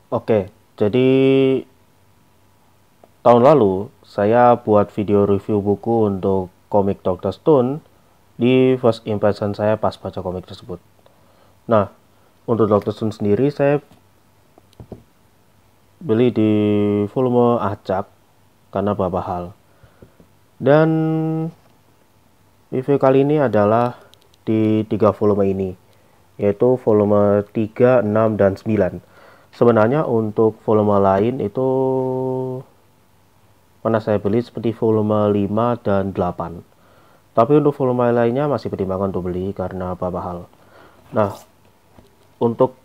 Oke, jadi tahun lalu saya buat video review buku untuk komik Dr. Stone di first impression saya pas baca komik tersebut. Nah, untuk Dr. Stone sendiri saya beli di volume acak karena beberapa hal. Dan review kali ini adalah di 3 volume ini, yaitu volume 3, 6, dan 9. Sebenarnya untuk volume lain itu pernah saya beli seperti volume 5 dan 8. Tapi untuk volume lainnya masih pertimbangan untuk beli karena beberapa hal. Nah, untuk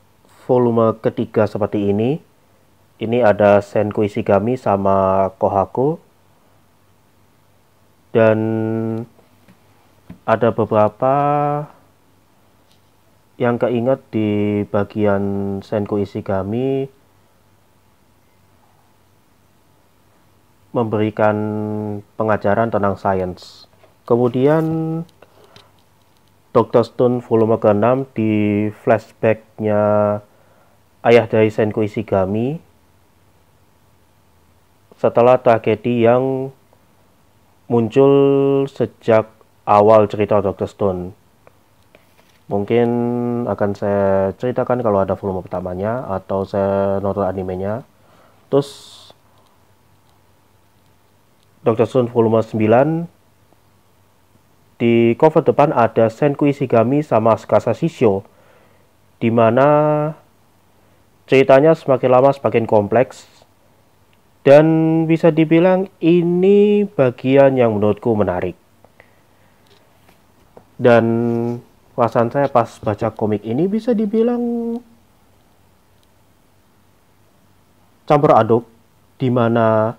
volume ketiga seperti ini ada Senku Ishigami sama Kohaku. Dan ada beberapa yang keinget di bagian Senku Ishigami memberikan pengajaran tentang sains. Kemudian Dr. Stone volume ke-6 di flashbacknya ayah dari Senku Ishigami setelah tragedi yang muncul sejak awal cerita Dr. Stone. Mungkin akan saya ceritakan kalau ada volume pertamanya atau saya nonton animenya. Terus Dr. Stone volume 9 di cover depan ada Senku Ishigami sama Tsukasa Shishio, di mana ceritanya semakin lama semakin kompleks dan bisa dibilang ini bagian yang menurutku menarik. Dan perasaan saya pas baca komik ini bisa dibilang campur aduk, di mana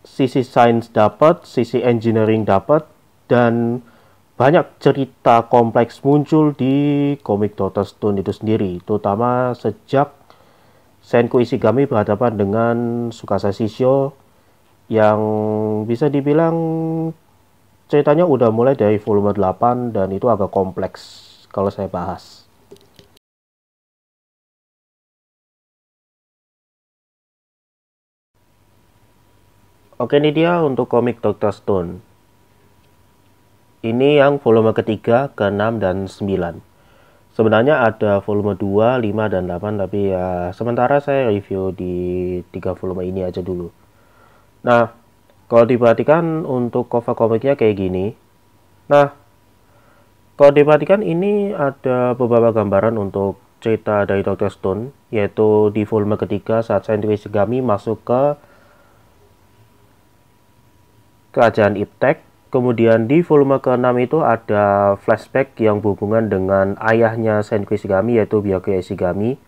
sisi sains dapat, sisi engineering dapat, dan banyak cerita kompleks muncul di komik Dr. Stone itu sendiri, terutama sejak Senku Ishigami berhadapan dengan Tsukasa Shishio yang bisa dibilang ceritanya udah mulai dari volume 8 dan itu agak kompleks kalau saya bahas. Oke, ini dia untuk komik Dr. Stone. Ini yang volume ketiga, ke-6, dan 9. Sebenarnya ada volume 2, 5, dan 8, tapi ya sementara saya review di 3 volume ini aja dulu. Nah, kalau diperhatikan untuk cover komiknya kayak gini. Nah, kalau diperhatikan ini ada beberapa gambaran untuk cerita dari Dr. Stone, yaitu di volume ketiga saat Senku Ishigami masuk ke kerajaan Iptek. Kemudian di volume ke-6 itu ada flashback yang berhubungan dengan ayahnya Senku Ishigami, yaitu Byakuya Ishigami.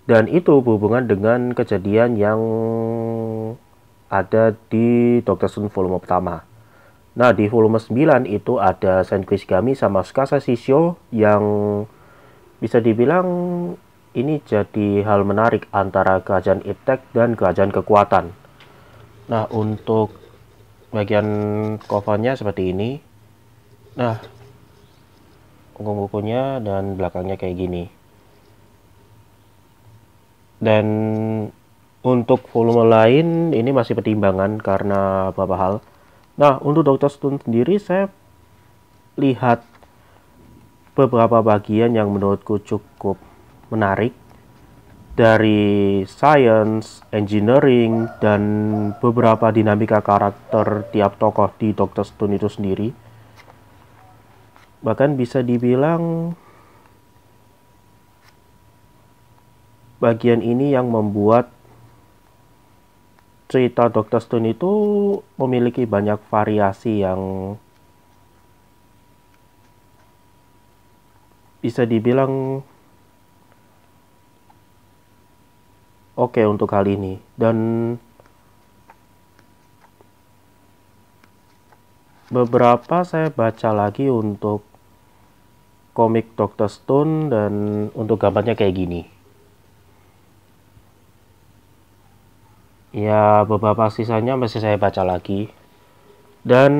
Dan itu berhubungan dengan kejadian yang ada di Dr. Stone volume pertama. Nah, di volume 9 itu ada Senku Ishigami sama Tsukasa Shishio yang bisa dibilang ini jadi hal menarik antara kerajaan Iptek dan kerajaan kekuatan. Nah, untuk bagian covernya seperti ini. Nah, bukunya dan belakangnya kayak gini. Dan untuk volume lain ini masih pertimbangan karena beberapa hal. Nah, untuk Dr. Stone sendiri saya lihat beberapa bagian yang menurutku cukup menarik dari science, engineering, dan beberapa dinamika karakter tiap tokoh di Dr. Stone itu sendiri. Bahkan bisa dibilang bagian ini yang membuat cerita Dr. Stone itu memiliki banyak variasi yang bisa dibilang oke untuk hal ini. Dan beberapa saya baca lagi untuk komik Dr. Stone dan untuk gambarnya kayak gini. Ya, beberapa sisanya masih saya baca lagi. Dan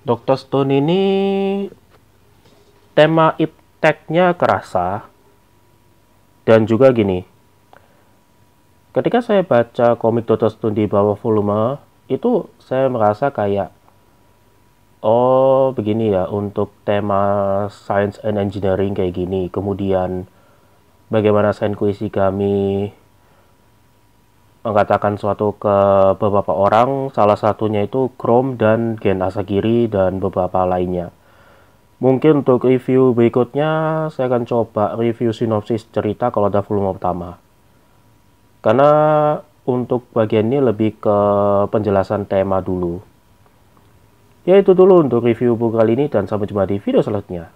Dr. Stone ini tema ipteknya kerasa. Dan juga gini, ketika saya baca komik Dr. Stone di bawah volume, itu saya merasa kayak, oh begini ya untuk tema science and engineering kayak gini. Kemudian bagaimana Senku Ishigami mengatakan suatu ke beberapa orang, salah satunya itu Chrome dan Gen Asagiri dan beberapa lainnya. Mungkin untuk review berikutnya saya akan coba review sinopsis cerita kalau ada volume pertama. Karena untuk bagian ini lebih ke penjelasan tema dulu. Ya itu dulu untuk review buku kali ini dan sampai jumpa di video selanjutnya.